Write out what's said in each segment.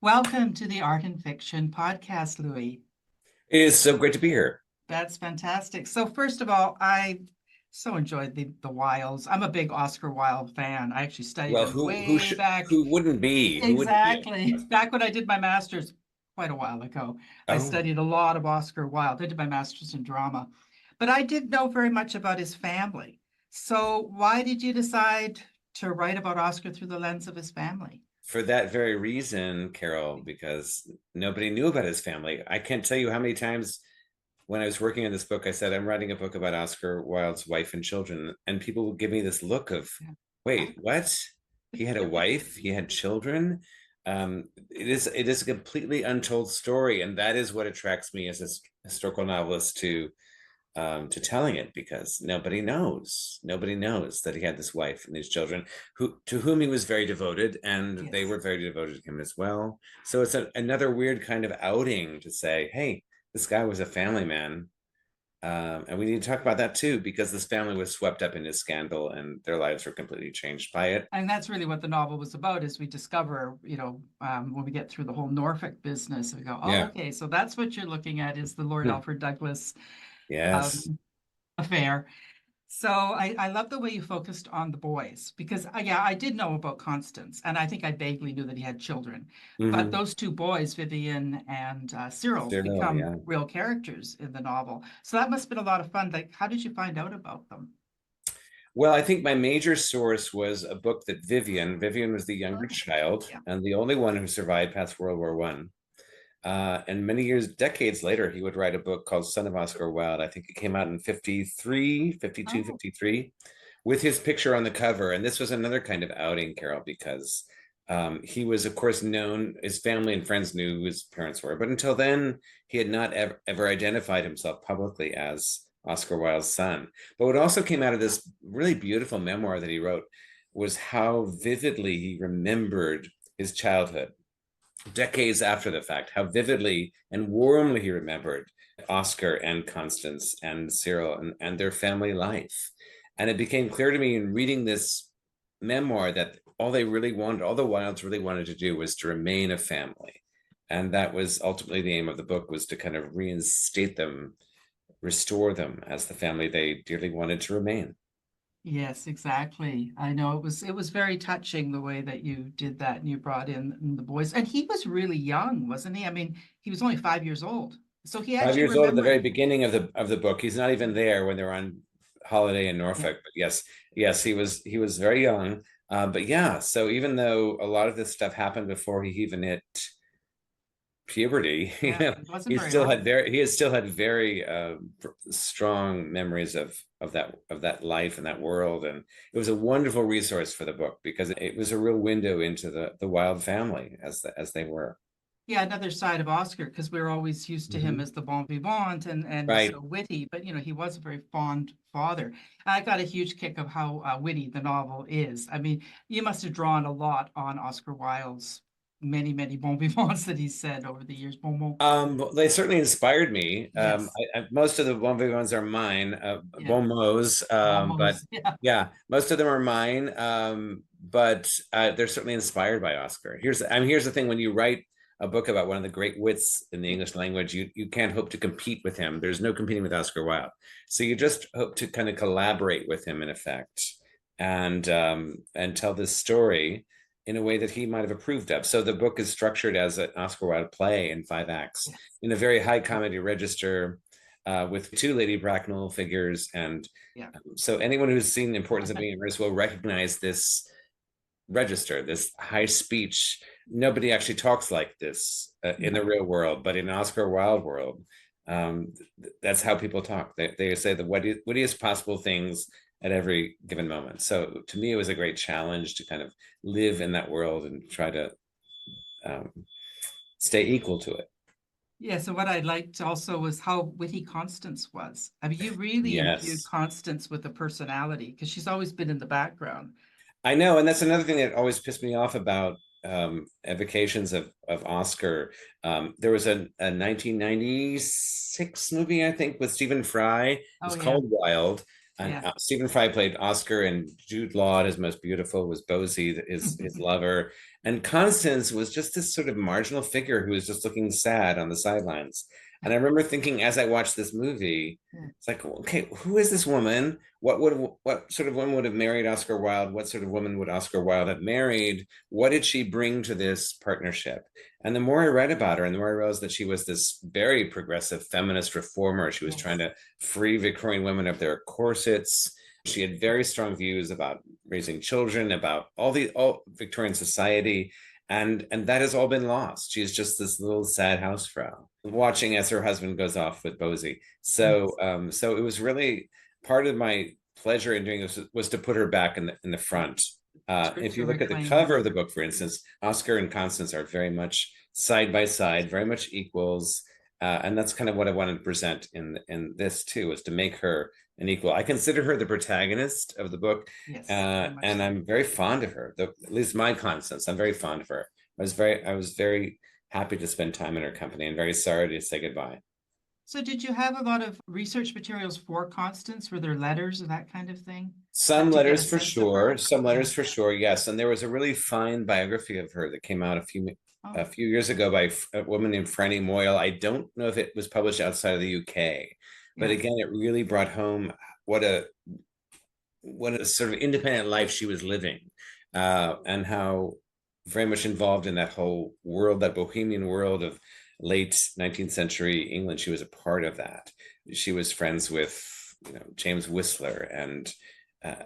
Welcome to the Art and Fiction podcast, Louis. It is so great to be here. That's fantastic. So first of all, I so enjoyed the Wildes. I'm a big Oscar Wilde fan. I actually studied Well, him way back. who wouldn't be? Who wouldn't be? Exactly. Back when I did my master's quite a while ago, I Oh, studied a lot of Oscar Wilde. I did my master's in drama, but I didn't know very much about his family. So why did you decide to write about Oscar through the lens of his family? for that very reason, Carol, because nobody knew about his family. I can't tell you how many times when I was working on this book, I said, I'm writing a book about Oscar Wilde's wife and children. And people would give me this look of, wait, what? He had a wife, he had children. It is a completely untold story, and that is what attracts me as a historical novelist to telling it, because nobody knows that he had this wife and these children to whom he was very devoted, and they Yes. were very devoted to him as well. So it's another weird kind of outing to say, hey, this guy was a family man, and we need to talk about that too, because this family was swept up in his scandal and their lives were completely changed by it. And that's really what the novel was about, is we discover, when we get through the whole Norfolk business, we go, oh, Yeah. okay, so that's what you're looking at, is the Lord Hmm. Alfred Douglas Yes. um, affair. So I love the way you focused on the boys, because yeah, I did know about Constance, and I think I vaguely knew that he had children. But Hmm. those two boys, Vivian and Cyril, Cyril, become yeah. real characters in the novel. So that must have been a lot of fun. Like, how did you find out about them? Well, I think my major source was a book that Vivian was the younger Oh, child yeah. and the only one who survived past World War One. And many years, decades later, he would write a book called Son of Oscar Wilde. I think it came out in 53, 52, Oh, 53, with his picture on the cover. And this was another kind of outing, Carol, because he was, of course, known, his family and friends knew who his parents were. But until then, he had not ever identified himself publicly as Oscar Wilde's son. But what also came out of this really beautiful memoir that he wrote was how vividly he remembered his childhood decades after the fact, how vividly and warmly he remembered Oscar and Constance and Cyril and their family life. And it became clear to me in reading this memoir that all the Wildes really wanted to do was to remain a family. And that was ultimately the aim of the book, was to kind of reinstate them, restore them as the family they dearly wanted to remain. yes, exactly. I know it was very touching the way that you did that, and you brought in the boys. And he was really young, wasn't he? I mean, he was only 5 years old. So he Five actually years old at the very remembered. beginning of the book. He's not even there when they're on holiday in Yeah, Norfolk. But yes, he was very young. But yeah, so even though a lot of this stuff happened before he even hit puberty, yeah, it wasn't he very still had long. very strong memories of that life and that world. And it was a wonderful resource for the book, because it was a real window into the Wilde family as they were. Yeah, another side of Oscar, because we're always used to him Mhm. as the bon vivant and Right. so witty, but he was a very fond father. I got a huge kick of how witty the novel is. I mean, you must have drawn a lot on Oscar Wilde's many, many bon vivants that he said over the years. They certainly inspired me. Yes, Most of the bon vivants are mine, yeah, bon mots, bon but mots. Yeah, yeah, most of them are mine. But they're certainly inspired by Oscar. Here's the thing: when you write a book about one of the great wits in the English language, you can't hope to compete with him. There's no competing with Oscar Wilde, so you just hope to kind of collaborate with him in effect, and tell this story in a way that he might have approved of. So the book is structured as an Oscar Wilde play in 5 acts, yes, in a very high comedy register, with two Lady Bracknell figures. And yeah. so anyone who's seen The Importance of Being Immersed will recognize this register, this high speech. Nobody actually talks like this in the No. real world, but in Oscar Wilde world, that's how people talk. They say the wittiest possible things at every given moment. So to me, it was a great challenge to kind of live in that world and try to um, stay equal to it. Yeah, so what I liked also was how witty Constance was. I mean, you really imbued Yes, Constance with a personality, because she's always been in the background. I know, and that's another thing that always pissed me off about evocations of Oscar. There was a 1996 movie, I think, with Stephen Fry. It Oh was yeah, called Wild, and yeah. Stephen Fry played Oscar, and Jude Law, his most beautiful, was Bosie, his lover. And Constance was just this sort of marginal figure who was just looking sad on the sidelines. And I remember thinking as I watched this movie, Yeah. it's like, okay, who is this woman? What sort of woman would have married Oscar Wilde? What sort of woman would Oscar Wilde have married? What did she bring to this partnership? And the more I read about her, and the more I realized that she was this very progressive feminist reformer. She was trying Yes. to free Victorian women of their corsets. She had very strong views about raising children, about all Victorian society, and that has all been lost. She's just this little sad housefrau watching as her husband goes off with Bosie. So Yes. so it was really part of my pleasure in doing this was to put her back in the front. If To you look at the reclaim cover her. of the book, for instance, Oscar and Constance are very much side by side, very much equals. And that's kind of what I wanted to present in this too, is to make her an equal. I consider her the protagonist of the book, Yes, very much and so. I'm very fond of her. At least my Constance, I'm very fond of her. I was very happy to spend time in her company, and very sorry to say goodbye. So did you have a lot of research materials for Constance? Were there letters or that kind of thing? Some To get a letters for sense of her? sure, some Yeah. letters for sure, yes. And there was a really fine biography of her that came out Oh, a few years ago by a woman named Franny Moyle. I don't know if it was published outside of the UK, but yes. again, it really brought home what a sort of independent life she was living, and how very much involved in that whole world, that bohemian world of late 19th century England. She was a part of that. She was friends with, James Whistler, and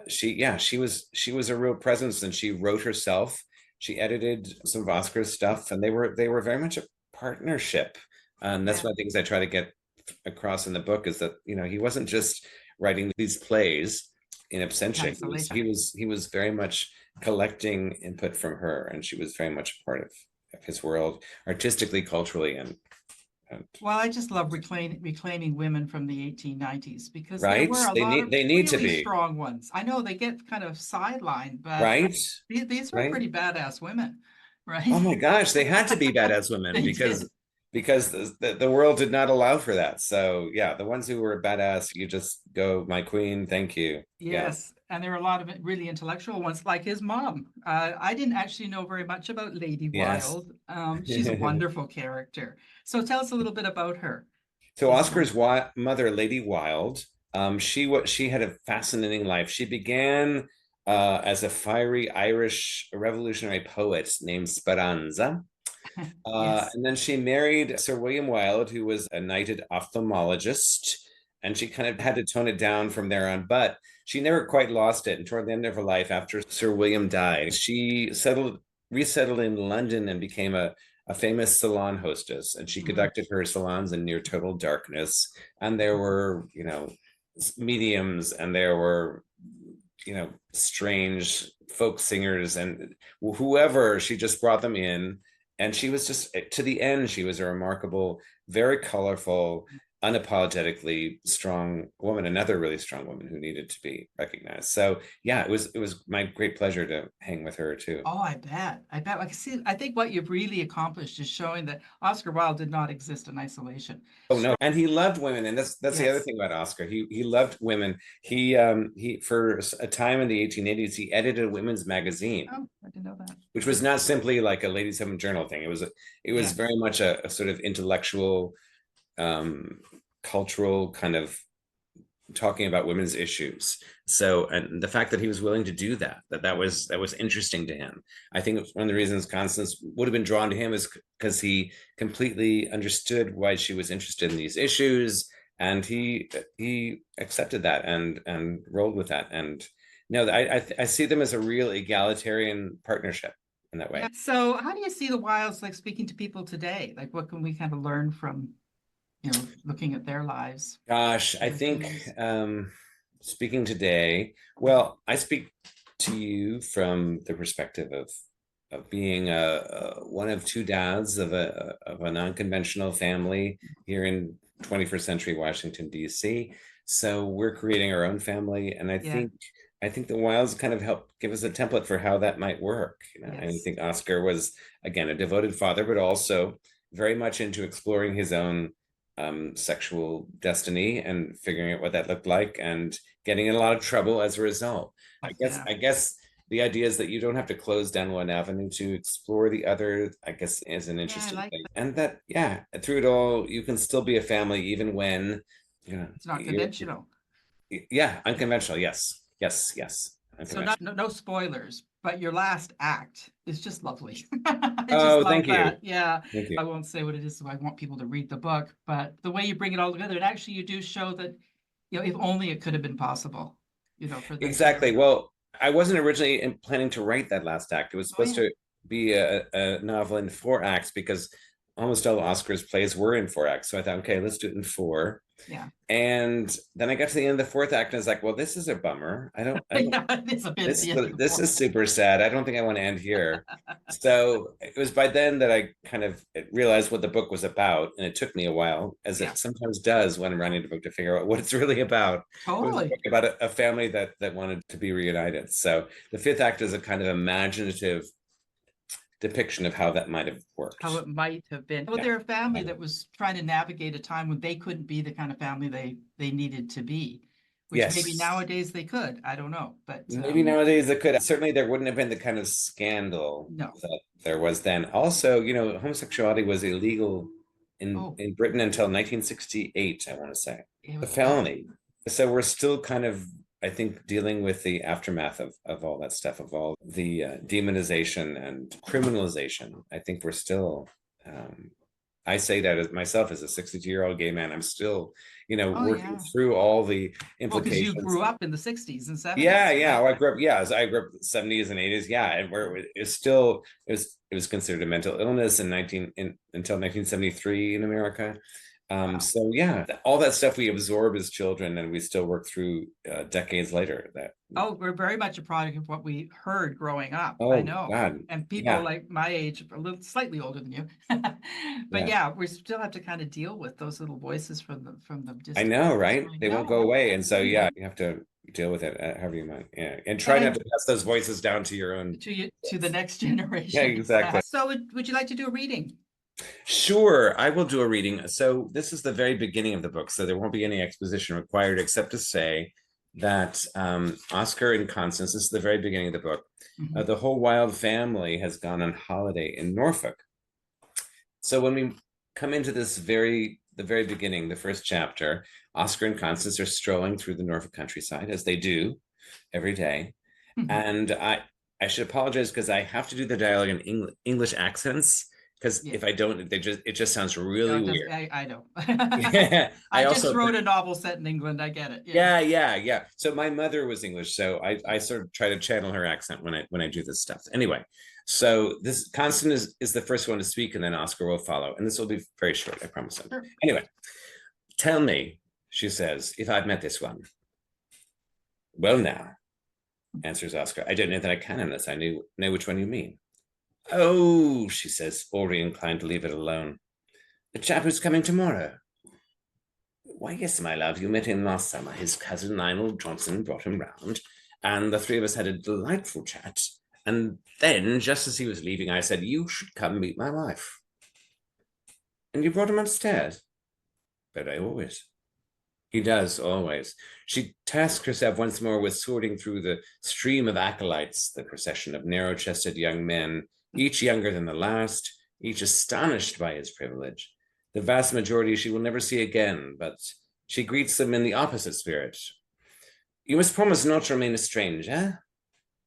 she was a real presence, and she wrote herself. She edited some of Oscar's stuff, and they were very much a partnership. And that's Yeah. one of the things I try to get across in the book, is that he wasn't just writing these plays in In absentia. isolation. He was very much collecting input from her, and she was very much a part of his world, artistically, culturally, and Well, I just love reclaiming women from the 1890s because there right. were a They lot need of they need to really be strong ones. I know they get kind of sidelined, but right, these were right. pretty badass women, Oh right? my gosh, they had to be badass women, They did. because the world did not allow for that. So yeah, the ones who were badass, you just go, my queen, thank you. Yeah. Yes, and there were a lot of really intellectual ones, like his mom. I didn't actually know very much about Lady Yes. Wilde. She's a wonderful character. So tell us a little bit about her, So his mom. Oscar's mother, Lady Wilde, she had a fascinating life. She began as a fiery Irish revolutionary poet named Speranza. Yes. And then she married Sir William Wilde, who was a knighted ophthalmologist, and she kind of had to tone it down from there on. But she never quite lost it. And toward the end of her life, after Sir William died, she resettled in London and became a famous salon hostess. And she Mhm. conducted her salons in near total darkness. And there were, mediums, and there were, strange folk singers, and whoever, she just brought them in. And she was just, to the end, she was a remarkable, very colorful, unapologetically strong woman, another really strong woman who needed to be recognized. So yeah, it was my great pleasure to hang with her too. Oh, I bet. I bet. Like, see, I think what you've really accomplished is showing that Oscar Wilde did not exist in isolation. Oh no, Strong. and he loved women, and that's the other Yes. thing about Oscar. He loved women. He for a time in the 1880s, he edited a women's magazine, Oh, I didn't know that. which was not simply like a ladies' home journal thing. It was Yes. very much a sort of intellectual, um, cultural kind of talking about women's issues. So, and the fact that he was willing to do that was interesting to him. I think one of the reasons Constance would have been drawn to him is because he completely understood why she was interested in these issues, and he accepted that and rolled with that. And no, I see them as a real egalitarian partnership in that way. Yeah. So how do you see the Wilds like speaking to people today? Like what can we kind of learn from, looking at their lives, Gosh, I their think, views? speaking today, well, I speak to you from the perspective of being one of two dads of a non-conventional family here in 21st century Washington, D.C. So we're creating our own family, and I Yeah. think the Wilds kind of help give us a template for how that might work. And I Yes. think Oscar was, again, a devoted father, but also very much into exploring his own sexual destiny and figuring out what that looked like, and getting in a lot of trouble as a result. I Like, guess yeah. I guess the idea is that you don't have to close down one avenue to explore the other, I guess, is an Yeah, I interesting like thing. that. And that, yeah, through it all, you can still be a family even when, you know, It's not you're, conventional. yeah, unconventional. Yes, yes, yes, So unconventional. no spoilers, but your last act is just lovely. I just Oh, love thank you. that. Yeah. Thank you. I won't say what it is, so I want people to read the book, but the way you bring it all together, and actually you do show that, if only it could have been possible, for them to Exactly. Well, I wasn't originally planning to write that last act. It was oh supposed yeah. to be a novel in 4 acts because almost all Oscar's plays were in 4 acts. So I thought, okay, let's do it in 4. Yeah. And then I got to the end of the 4th act and I was like, well, this is a bummer. I don't, Yeah, it's a bit at the end of the this book. is super sad. I don't think I want to end here. So it was by then that I kind of realized what the book was about. And it took me a while, as Yeah, it sometimes does when I'm writing a book, to figure out what it's really about. It was a totally. book about a family that wanted to be reunited. So the 5th act is a kind of imaginative depiction of how that might have worked. How it might have been. Well, Yeah. they're a family that was trying to navigate a time when they couldn't be the kind of family they needed to be, which maybe Yes. nowadays they could. I don't know, but Maybe nowadays it could. Certainly, there wouldn't have been the kind of scandal no. that there was then. Also, homosexuality was illegal Oh, in Britain until 1968, I want to say. it A was felony. So we're still kind of, I think, dealing with the aftermath of all that stuff, of all the demonization and criminalization. I think we're still, I say that as myself as a 62-year-old gay man, I'm still, oh working yeah. through all the Well, because you implications. grew up in the 60s and 70s. Yeah, yeah. Well, I grew up. Yeah, I grew up 70s and 80s. Yeah, and where it's still it was considered a mental illness until 1973 in America. Wow. So yeah, all that stuff we absorb as children, and we still work through decades later. That Oh, we're very much a product of what we heard growing up. I oh know. God, And people yeah, like my age, a little slightly older than you. But yeah. yeah, we still have to kind of deal with those little voices from the I distant know, past. right? Going, They won't no, go away, and so absolutely. yeah, you have to deal with it however you might. Yeah, and try not And to pass those voices down to your own. to the next Yeah, generation. exactly. So would you like to do a reading? Sure, I will do a reading. So this is the very beginning of the book, so there won't be any exposition required except to say that Oscar and Constance, this is the very beginning of the book. Mhm. The whole Wilde family has gone on holiday in Norfolk. So when we come into the very beginning, the first chapter, Oscar and Constance are strolling through the Norfolk countryside, as they do every day. Mhm. And I should apologize because I have to do the dialogue in English accents, because Yeah. if I don't, it just sounds No, really it does, weird. I know. Yeah, I I just also wrote a novel set in England. I get it. Yeah. yeah. So my mother was English, so I sort of try to channel her accent when I do this stuff. Anyway, so this Constant is the first one to speak, and then Oscar will follow, and this will be very short, I promise him. Sure. Anyway, tell me, she says, if I've met this one. Well, now, answers Oscar, I don't know that I can unless I know which one you mean. Oh, she says, already inclined to leave it alone. The chap who's coming tomorrow. Why, yes, my love, you met him last summer. His cousin Lionel Johnson brought him round, and the three of us had a delightful chat. And then, just as he was leaving, I said, you should come meet my wife. And you brought him upstairs. But I always. He does, always. She tasked herself once more with sorting through the stream of acolytes, the procession of narrow-chested young men, each younger than the last, each astonished by his privilege. The vast majority she will never see again, but she greets them in the opposite spirit. You must promise not to remain a stranger.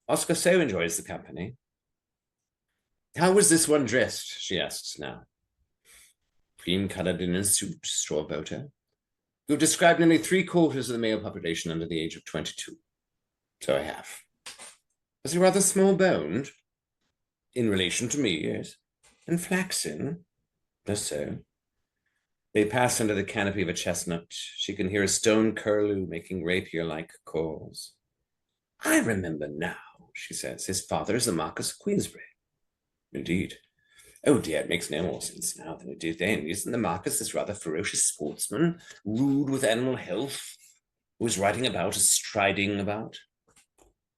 Oscar so enjoys the company. How was this one dressed? She asks now. Cream-colored linen suit, straw boater. You've described nearly 3/4 of the male population under the age of 22. So I have. Was he rather small-boned? In relation to me, yes. And flaxen? Just so. They pass under the canopy of a chestnut. She can hear a stone curlew making rapier-like calls. I remember now, she says. His father is the Marquis of Queensberry. Indeed. Oh dear, it makes no more sense now than it did then. Isn't the Marquis this rather ferocious sportsman, rude with animal health, who's riding about, striding about?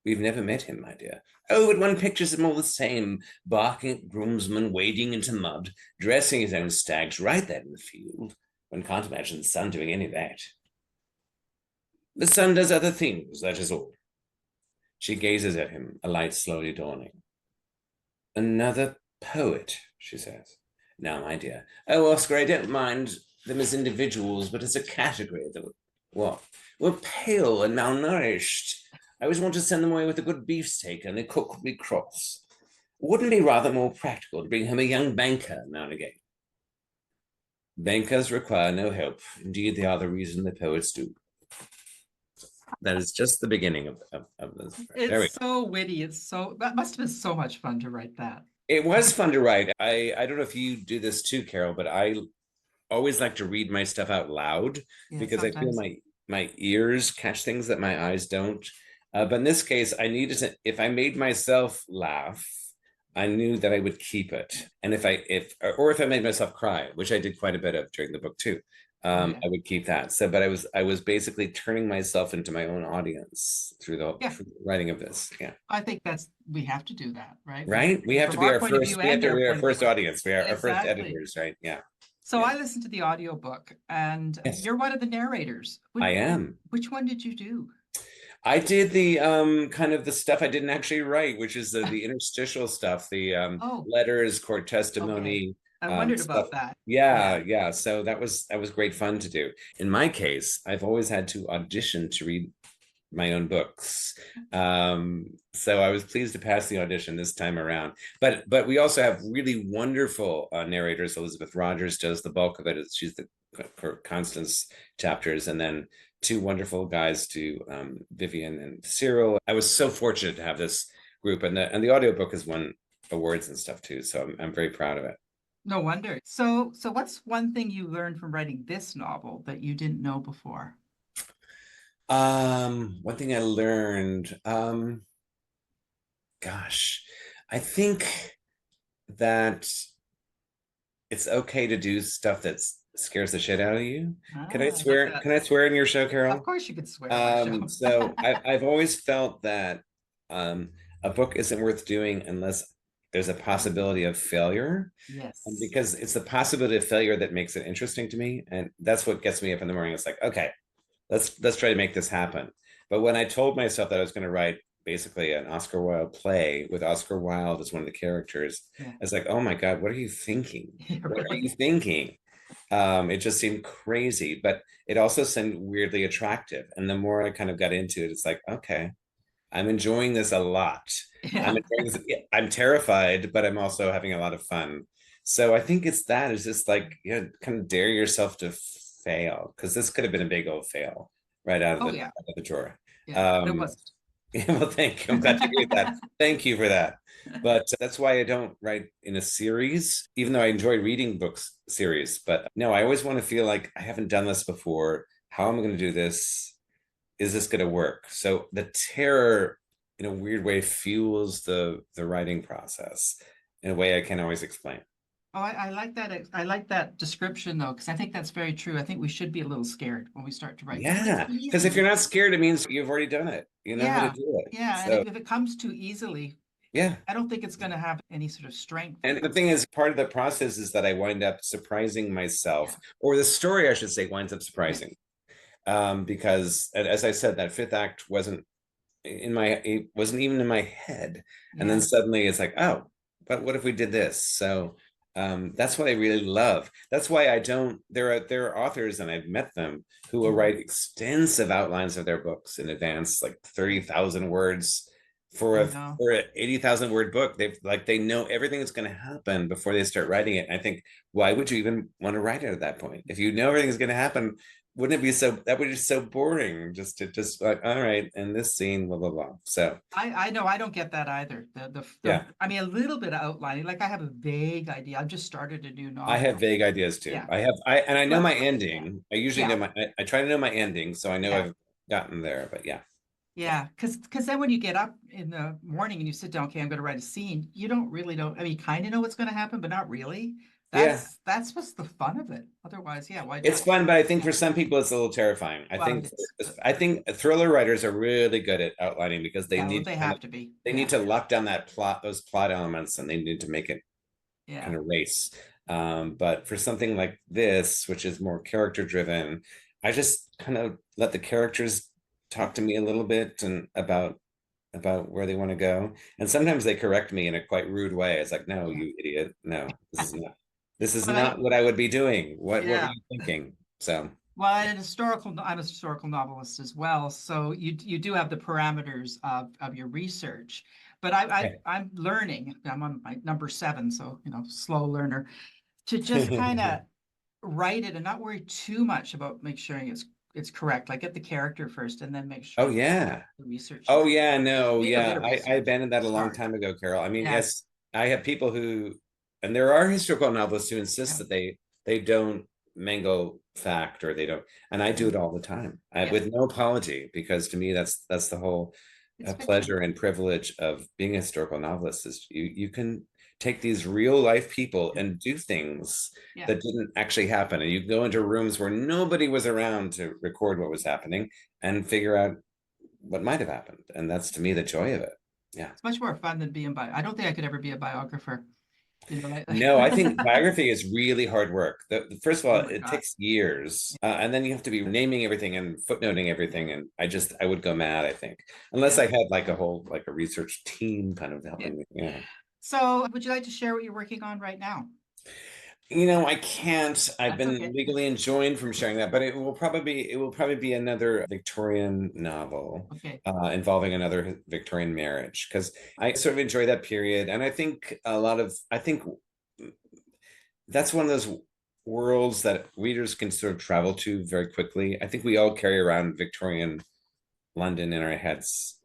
We've never met him, my dear. Oh, but one pictures him all the same, barking at groomsmen, wading into mud, dressing his own stags right there in the field. One can't imagine the son doing any of that. The son does other things, that is all. She gazes at him, a light slowly dawning. Another poet, she says. Now, my dear. Oh, Oscar, I don't mind them as individuals, but as a category, what? We're pale and malnourished. I always want to send them away with a good beefsteak and the cook would be cross. Wouldn't it be rather more practical to bring home a young banker now and again? Bankers require no help. Indeed, they are the reason the poets do. That is just the beginning of this. It's so witty. That must have been so much fun to write that. It was fun to write. I don't know if you do this too, Carol, but I always like to read my stuff out loud because I feel my ears catch things that my eyes don't. But in this case, I needed to, if I made myself laugh, I knew that I would keep it. And if I made myself cry, which I did quite a bit of during the book too, I would keep that. So, but I was basically turning myself into my own audience through the writing of this. Yeah. I think we have to do that, right? Right. We have to be our first, we have to be our first audience. We are our first editors, right? Yeah. So I listened to the audiobook and you're one of the narrators. I am. Which one did you do? I did the kind of the stuff I didn't actually write, which is the interstitial stuff, the letters, court testimony. I wondered about that. Yeah. So that was great fun to do. In my case, I've always had to audition to read my own books. So I was pleased to pass the audition this time around. But we also have really wonderful narrators. Elizabeth Rogers does the bulk of it. She's for Constance chapters, and then two wonderful guys do Vivian and Cyril. I was so fortunate to have this group, and the audiobook has won awards and stuff too. So I'm very proud of it. No wonder. So what's one thing you learned from writing this novel that you didn't know before? One thing I learned, gosh, I think that it's okay to do stuff that scares the shit out of you. Can I swear? Can I swear in your show, Carol? Of course you could swear in my show. So I've always felt that a book isn't worth doing unless there's a possibility of failure. Yes. Because it's the possibility of failure that makes it interesting to me. And that's what gets me up in the morning. It's like, okay, let's try to make this happen. But when I told myself that I was going to write basically an Oscar Wilde play with Oscar Wilde as one of the characters, I was like, oh my God, what are you thinking? What are you thinking? It just seemed crazy, but it also seemed weirdly attractive. And the more I kind of got into it, it's like, okay, I'm enjoying this a lot. I'm terrified, but I'm also having a lot of fun. So I think it's just like, kind of dare yourself to fail, because this could have been a big old fail right out of the drawer. It was. Well, thank you. I'm glad to hear that. Thank you for that. But that's why I don't write in a series, even though I enjoy reading books series. But no, I always want to feel like I haven't done this before. How am I going to do this? Is this going to work? So the terror, in a weird way, fuels the writing process in a way I can't always explain. Oh, I like that. I like that description though, because I think that's very true. I think we should be a little scared when we start to write. Yeah, because if you're not scared, it means you've already done it. You know how to do it. Yeah, so, and if it comes too easily, I don't think it's going to have any sort of strength. And the thing is, part of the process is that I wind up surprising myself, or the story, I should say, winds up surprising. Because, as I said, that fifth act wasn't even in my head, and then suddenly it's like, oh, but what if we did this? So. That's what I really love. That's why there are authors, and I've met them, who will write extensive outlines of their books in advance, like 30,000 words for an 80,000 word book. They know everything that's going to happen before they start writing it. And I think, why would you even want to write it at that point? If you know everything's going to happen, wouldn't it be that would be so boring just like, all right, and this scene, blah, blah, blah. So I know I don't get that either. I mean, a little bit of outlining, like I have a vague idea. I've just started a new novel. I have vague ideas too. I know my ending. I usually know I try to know my ending, so I know I've gotten there, but yeah, because then when you get up in the morning and you sit down, okay, I'm going to write a scene, you don't really know. I mean, you kind of know what's going to happen, but not really. That's what's the fun of it. Otherwise, why? It's fun, but I think for some people it's a little terrifying. I think thriller writers are really good at outlining, because they have to be. They need to lock down those plot elements, and they need to make it kind of race. But for something like this, which is more character driven, I just kind of let the characters talk to me a little bit and about about where they want to go. And sometimes they correct me in a quite rude way. It's like, no, Yeah. you idiot. No, this is But I, not what I would be doing. What were yeah. you thinking? So Well, I'm a historical novelist as well, so you do have the parameters of your research. But okay. I'm learning. I'm on my number 7, so slow learner, to just kind of write it and not worry too much about make sure it's correct. Like get the character first, and then make Oh sure yeah. the research Oh is. yeah, no, Make a yeah. bit of I research. abandoned that a It's long hard. time ago, Carol. I mean, Yeah. yes, I have people who, and there are historical novelists who insist Yeah. that they don't mangle fact or they don't, and I do Yeah. it all the time, Yeah. with no apology, because to me that's the whole It's fiction. pleasure and privilege of being a historical novelist is you can take these real life people Yeah. and do things Yeah. that didn't actually happen, and you can go into rooms where nobody was around to record what was happening and figure out what might have happened. And that's to me the joy of it. Yeah. It's much more fun than being I don't think I could ever be a biographer. No, I think biography is really hard work. First of all, Oh my it God. takes years, and then you have to be naming everything and footnoting everything. And I would go mad, I think, unless Yeah. I had like a whole like a research team kind of Yeah. helping me. Yeah. So, would you like to share what you're working on right now? I can't. I've That's been okay. legally enjoined from sharing that, but it will probably be another Victorian novel Okay. involving another Victorian marriage, because I sort of enjoy that period, and I think that's one of those worlds that readers can sort of travel to very quickly. I think we all carry around Victorian London in our heads,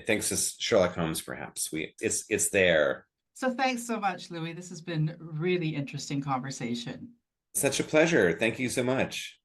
thanks to Sherlock Holmes. Perhaps it's there. So, thanks so much, Louis. This has been really interesting conversation. Such a pleasure. Thank you so much.